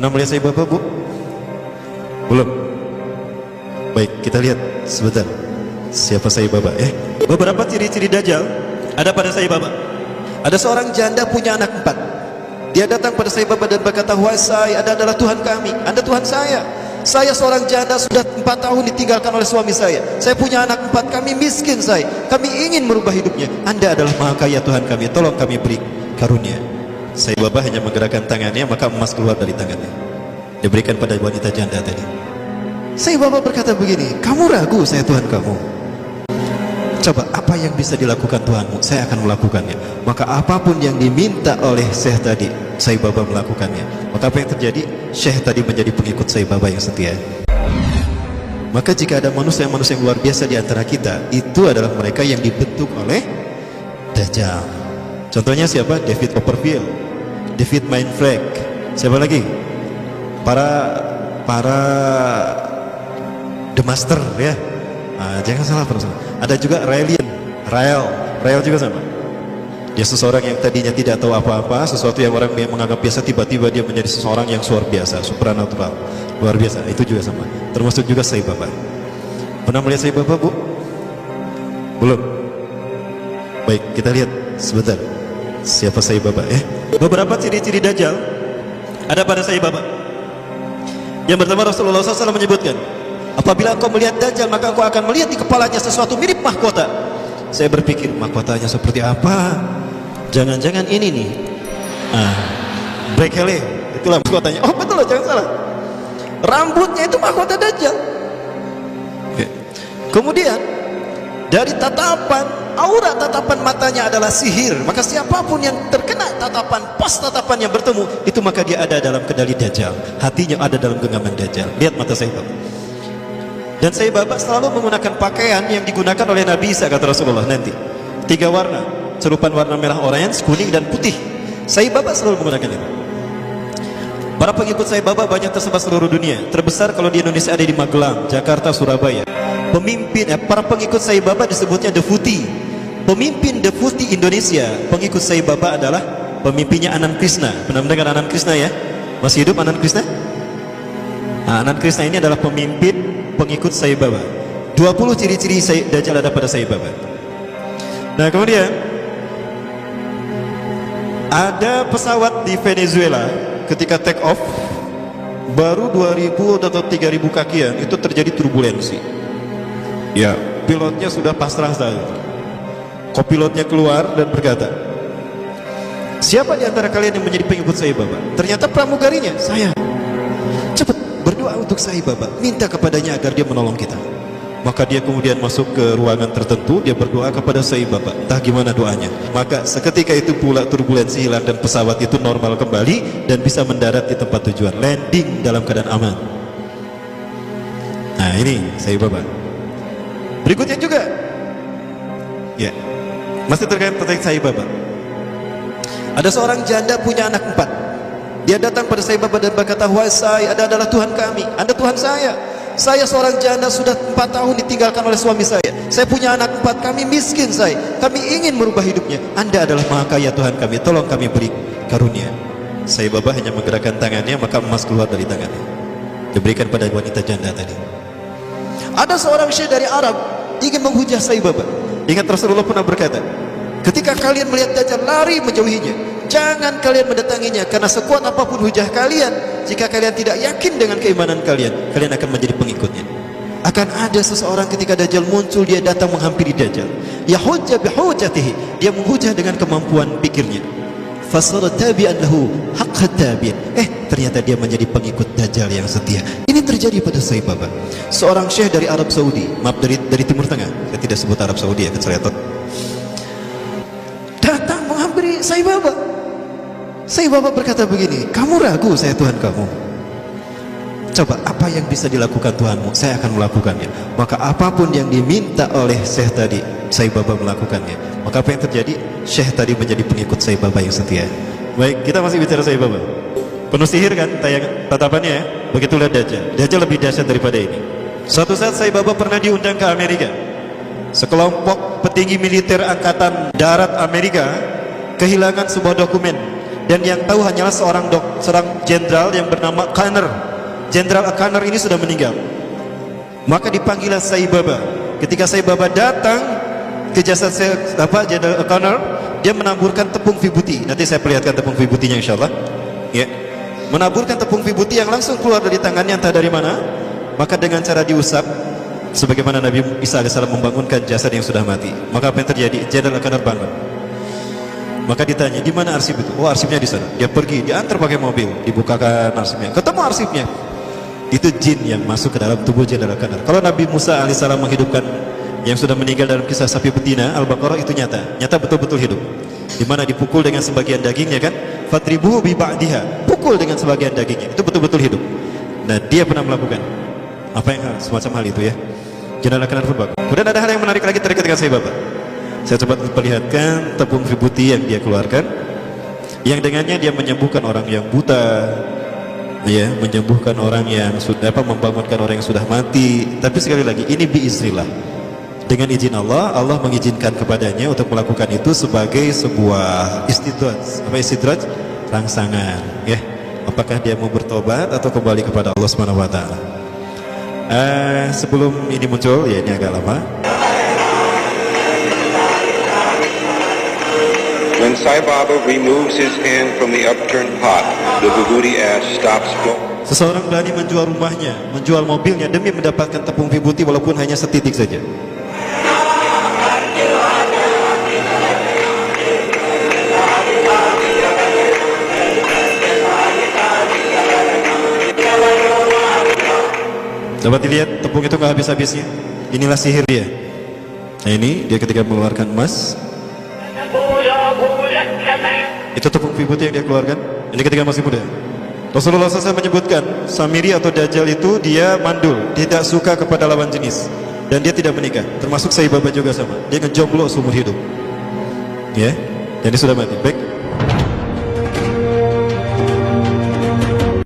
Pernah melihat saya Bapak, Bu? Belum? Baik, kita lihat sebentar siapa saya Bapak. Beberapa ciri-ciri Dajjal ada pada saya Bapak. Ada seorang janda punya anak 4. Dia datang pada saya Bapak dan berkata, "Wahai saya, Anda adalah Tuhan kami, Anda Tuhan saya. Saya seorang janda sudah 4 tahun ditinggalkan oleh suami saya. Saya punya anak 4, kami miskin saya. Kami ingin merubah hidupnya. Anda adalah Maha Kaya Tuhan kami, tolong kami beri karunia." Saya Bapak hanya menggerakkan tangannya, maka emas keluar dari tangannya. Diberikan pada wanita janda tadi. Saya Bapak berkata begini, "Kamu ragu saya Tuhan kamu? Coba apa yang bisa dilakukan Tuhanmu, saya akan melakukannya." Maka apapun yang diminta oleh Syekh tadi, saya Bapak melakukannya. Maka apa yang terjadi? Syekh tadi menjadi pengikut saya Bapak yang setia. Maka jika ada manusia-manusia yang luar biasa di antara kita, itu adalah mereka yang dibentuk oleh Dajjal. Contohnya siapa? David Copperfield, David Mindfreak, siapa lagi? Para The Master ya. Jangan salah perusahaan. Ada juga Rael juga sama. Dia seseorang yang tadinya tidak tahu apa-apa, sesuatu yang orang menganggap biasa, tiba-tiba dia menjadi seseorang yang luar biasa, supernatural, luar biasa. Itu juga sama. Termasuk juga saya Bapak. Pernah melihat saya Bapak, Bu? Belum? Baik, kita lihat sebentar siapa saya Bapak. Beberapa ciri-ciri Dajjal ada pada saya Bapak. Yang pertama, Rasulullah SAW menyebutkan, apabila engkau melihat Dajjal, maka engkau akan melihat di kepalanya sesuatu mirip mahkota. Saya berpikir, mahkotanya seperti apa? Jangan-jangan ini nih, Brekele, itulah mahkotanya. Oh betul, jangan salah. Rambutnya itu mahkota Dajjal. Kemudian dari tatapan, aura tatapan matanya adalah sihir. Maka siapapun yang terkena tatapan, pas tatapannya bertemu, itu maka dia ada dalam kendali Dajjal. Hatinya ada dalam genggaman Dajjal. Lihat mata saya Bapak. Dan saya Bapak selalu menggunakan pakaian yang digunakan oleh Nabi Isa, kata Rasulullah nanti. 3 warna, serupan warna merah oranye, kuning dan putih. Saya Bapak selalu menggunakan itu. Para pengikut saya Bapak banyak tersebar seluruh dunia. Terbesar kalau di Indonesia ada di Magelang, Jakarta, Surabaya. Para pengikut saya Bapak disebutnya Defuti. Pemimpin Defuti Indonesia, pengikut saya Bapak adalah pemimpinnya Anand Krishna. Pernah mendengar Anand Krishna ya? Masih hidup Anand Krishna? Anand Krishna ini adalah pemimpin pengikut saya Bapak. 20 ciri-ciri Dajjal ada pada saya Bapak. Nah kemudian ada pesawat di Venezuela ketika take off, baru 2000 atau 3000 kakian itu terjadi turbulensi. Ya, pilotnya sudah pasrah saja. Kopilotnya keluar dan berkata, "Siapa di antara kalian yang menjadi pengikut saya Bapak?" Ternyata pramugarinya, "Saya." "Cepat berdoa untuk saya Bapak, minta kepadanya agar dia menolong kita." Maka dia kemudian masuk ke ruangan tertentu, dia berdoa kepada saya Bapak, entah gimana doanya. Maka seketika itu pula turbulensi hilang dan pesawat itu normal kembali dan bisa mendarat di tempat tujuan, landing dalam keadaan aman. Nah ini saya Bapak. Berikutnya juga ya, masih terkait saya Bapak. Ada seorang janda punya anak 4. Dia datang pada saya Bapak dan berkata, "Wahai saya, Anda adalah Tuhan kami, Anda Tuhan saya. Saya seorang janda sudah 4 tahun ditinggalkan oleh suami saya. Saya punya anak 4, kami miskin saya. Kami ingin merubah hidupnya. Anda adalah Maha Kaya Tuhan kami, tolong kami beri karunia." Saya Bapak hanya menggerakkan tangannya, maka emas keluar dari tangannya. Diberikan pada wanita janda tadi. Ada seorang syekh dari Arab ingin menghujah saya Bapak. Ingat Rasulullah pernah berkata, ketika kalian melihat Dajjal, lari menjauhinya. Jangan kalian mendatanginya, karena sekuat apapun hujah kalian, jika kalian tidak yakin dengan keimanan kalian, kalian akan menjadi pengikutnya. Akan ada seseorang ketika Dajjal muncul, dia datang menghampiri Dajjal. Yahujja bihujatihi, dia menghujah dengan kemampuan pikirnya. Fasara tabi'an lahu haqqa tabi'in. Ternyata dia menjadi pengikut Dajjal yang setia. Ini terjadi pada saya Bapak. Seorang syekh dari Arab Saudi, maaf dari Timur Tengah, saya tidak sebut Arab Saudi ya, keceletot, datang menghampiri saya Bapak. Saya Bapak berkata begini, "Kamu ragu saya Tuhan kamu? Coba apa yang bisa dilakukan Tuhanmu, saya akan melakukannya." Maka apapun yang diminta oleh syekh tadi, saya Bapak melakukannya. Maka apa yang terjadi? Syekh tadi menjadi pengikut saya Bapak yang setia. Baik, kita masih bicara saya Bapak. Penuh sihir kan tatapannya ya? Begitulah Dajjal. Dajjal lebih dahsyat daripada ini. Suatu saat saya Bapak pernah diundang ke Amerika. Sekelompok petinggi militer angkatan darat Amerika kehilangan sebuah dokumen dan yang tahu hanyalah seorang jenderal yang bernama Kanner. Jenderal Kanner ini sudah meninggal. Maka dipanggillah Sai Baba. Ketika Sai Baba datang ke jasad Jenderal Kanner, dia menaburkan tepung vibuti. Nanti saya perlihatkan tepung vibutinya insyaallah. Ya. Menaburkan tepung vibuti yang langsung keluar dari tangannya entah dari mana. Maka dengan cara diusap, sebagaimana Nabi Isa AS membangunkan jasad yang sudah mati. Maka apa yang terjadi? Jenderal Kanner bangun. Maka ditanya, di mana arsip itu? Oh, arsipnya di sana. Dia pergi, diantar pakai mobil, dibukakan arsipnya. Ketemu arsipnya. Itu jin yang masuk ke dalam tubuh Jenderal Kanner. Kalau Nabi Musa AS menghidupkan yang sudah meninggal dalam kisah sapi betina Al-Baqarah, itu nyata betul-betul hidup. Di mana dipukul dengan sebagian dagingnya kan? Fatribuhu bi ba'diha. Pukul dengan sebagian dagingnya. Itu betul-betul hidup. Nah, dia pernah melakukan apa yang semacam hal itu ya. Jenderal Kanner pun bagus. Kemudian ada hal yang menarik lagi terkait dengan Sai Baba. Saya coba perlihatkan tepung vibuti yang dia keluarkan, yang dengannya dia menyembuhkan orang yang buta, ya, menyembuhkan orang yang sudah membangunkan orang yang sudah mati. Tapi sekali lagi ini biiznillah, dengan izin Allah. Allah mengizinkan kepadanya untuk melakukan itu sebagai sebuah istidraj, rangsangan, ya. Apakah dia mau bertobat atau kembali kepada Allah Subhanahu wa taala? Sebelum ini muncul, ya ini agak lama. When Sai Baba removes his hand from the upturned pot, the vibhuti ash stops flowing. Seseorang berani menjual rumahnya, menjual mobilnya demi mendapatkan tepung vibuti walaupun hanya setitik saja. Dapat dilihat tepung itu nggak habis-habisnya. Inilah sihir dia. Nah ini dia ketika mengeluarkan emas. Itu tepung vibuti yang dia keluarkan. Ini ketika masih muda. Rasulullah SAW menyebutkan Samiri atau Dajjal itu dia mandul, tidak suka kepada lawan jenis, dan dia tidak menikah. Termasuk Sai Baba juga sama. Dia ngejomblo seumur hidup. Ya, jadi sudah mati. Baik.